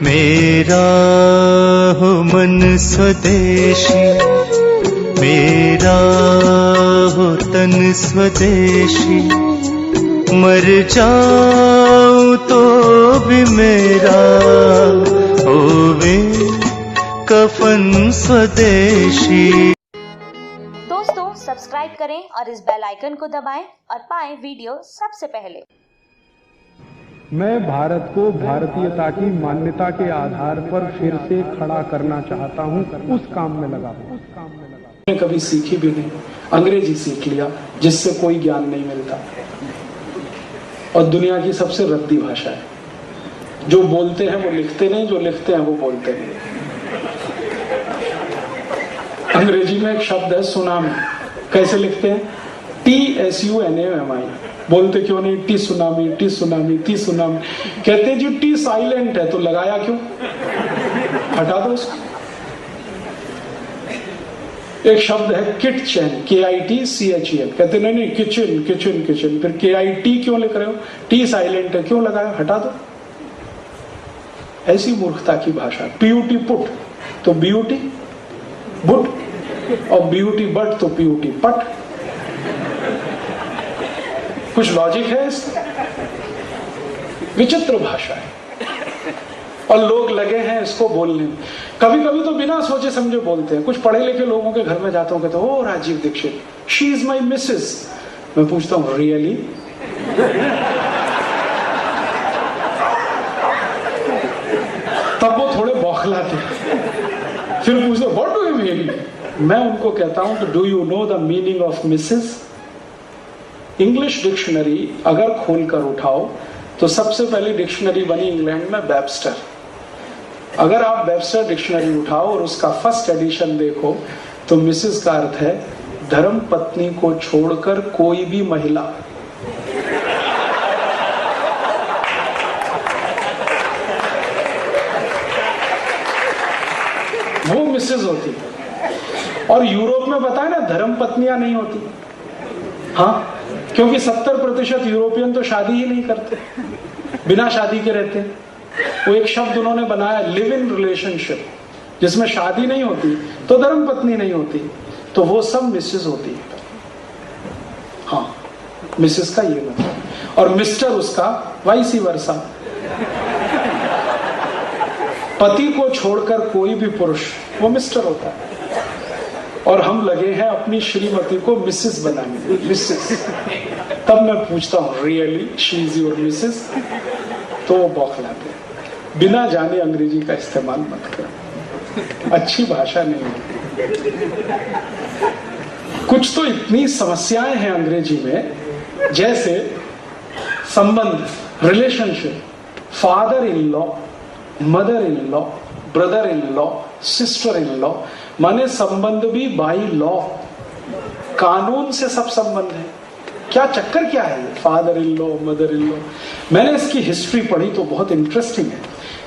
मेरा हो मन स्वदेशी, मेरा हो तन स्वदेशी, मर जाऊं तो भी मेरा होवे कफन स्वदेशी। दोस्तों सब्सक्राइब करें और इस बेल आइकन को दबाएं और पाएं वीडियो सबसे पहले। मैं भारत को भारतीयता की मान्यता के आधार पर फिर से खड़ा करना चाहता हूं, उस काम में लगा हूं। मैंने कभी सीखी भी नहीं, अंग्रेजी सीख लिया जिससे कोई ज्ञान नहीं मिलता और दुनिया की सबसे रद्दी भाषा है। जो बोलते हैं वो लिखते नहीं, जो लिखते हैं वो बोलते नहीं। अंग्रेजी में एक शब्द है सुनामी, कैसे लिखते हैं? TSUNAMI। बोलते क्यों नहीं T tsunami, T tsunami, T tsunami? कहते जी टी साइलेंट है तो लगाया क्यों, हटा दो उसको। एक शब्द है किटचेन, KITCHEN, कहते नहीं किचन किचन किचन, फिर KIT क्यों लिख रहे हो? टी साइलेंट है क्यों लगाया, हटा दो। ऐसी मूर्खता की भाषा। PUT पुट तो BUT बुट, और BUT बट तो PUT पट। कुछ लॉजिक है इसमें? विचित्र भाषा है और लोग लगे हैं इसको बोलने में। कभी कभी तो बिना सोचे समझे बोलते हैं। कुछ पढ़े लिखे लोगों के घर में जाता हूं, कहते हैं ओ Rajiv Dixit, she is my missus. मैं पूछता हूं रियली? तब वो थोड़े बौखलाते हैं, फिर पूछते व्हाट डू यू मीन? मैं उनको कहता हूं do you know the meaning of Mrs? English dictionary अगर खोलकर उठाओ तो सबसे पहली डिक्शनरी बनी इंग्लैंड में वेबस्टर। अगर आप वेबस्टर डिक्शनरी उठाओ और उसका फर्स्ट एडिशन देखो तो मिसेस का अर्थ है धर्म पत्नी को छोड़कर कोई भी महिला। वो मिसेस होती। और यूरोप में बताए ना धर्म पत्नियां नहीं होती। हाँ, क्योंकि 70% यूरोपियन तो शादी ही नहीं करते, बिना शादी के रहते। वो एक शब्द उन्होंने बनाया लिव इन रिलेशनशिप, जिसमें शादी नहीं होती तो धर्म पत्नी नहीं होती, तो वो सब मिसेस होती है। हाँ, मिसेस का ये मतलब, और मिस्टर उसका वाइस वर्सा। पति को छोड़कर कोई भी पुरुष वो मिस्टर होता है, और हम लगे हैं अपनी श्रीमती को मिसेस बनाने। मिसेस। तब मैं पूछता हूं really she is your Mrs? तो वो बौखलाते हैं। बिना जाने अंग्रेजी का इस्तेमाल मत करो, अच्छी भाषा नहीं होती। कुछ तो इतनी समस्याएं हैं अंग्रेजी में, जैसे संबंध, relationship, father in law, mother in law, brother in law, sister in law, माने संबंध भी बाई लॉ, कानून से सब संबंध है। क्या चक्कर क्या है ये father in law, mother in law? मैंने इसकी हिस्ट्री पढ़ी तो बहुत इंटरेस्टिंग है।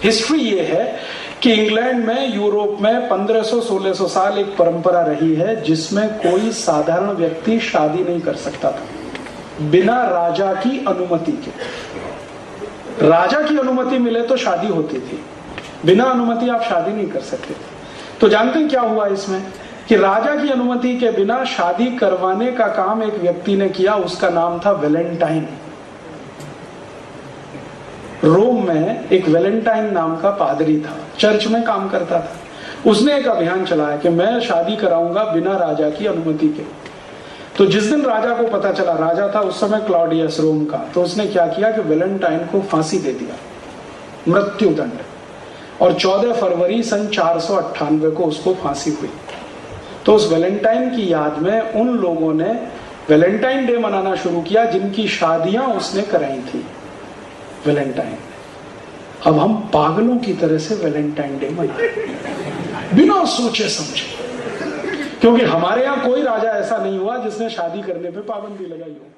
हिस्ट्री ये है कि इंग्लैंड में, यूरोप में 1500-1600 साल एक परंपरा रही है जिसमें कोई साधारण व्यक्ति शादी नहीं कर सकता था बिना राजा की अनुमति के। राजा की अनुमति मिले तो शादी होती थी, बिना अनुमति आप शादी नहीं कर सकते। तो जानते हैं क्या हुआ इसमें कि राजा की अनुमति के बिना शादी करवाने का काम एक व्यक्ति ने किया, उसका नाम था वेलेंटाइन। रोम में एक वेलेंटाइन नाम का पादरी था, चर्च में काम करता था। उसने एक अभियान चलाया कि मैं शादी कराऊंगा बिना राजा की अनुमति के। तो जिस दिन राजा को पता चला, राजा था उस समय क्लॉडियस रोम का, तो उसने क्या किया कि वेलेंटाइन को फांसी दे दिया, मृत्यु दंड। और 14 फरवरी सन 498 को उसको फांसी हुई। तो उस वेलेंटाइन की याद में उन लोगों ने वेलेंटाइन डे मनाना शुरू किया जिनकी शादियां उसने कराई थी वेलेंटाइन। अब हम पागलों की तरह से वेलेंटाइन डे मनाते बिना सोचे समझे, क्योंकि हमारे यहां कोई राजा ऐसा नहीं हुआ जिसने शादी करने पे पाबंदी लगाई हो।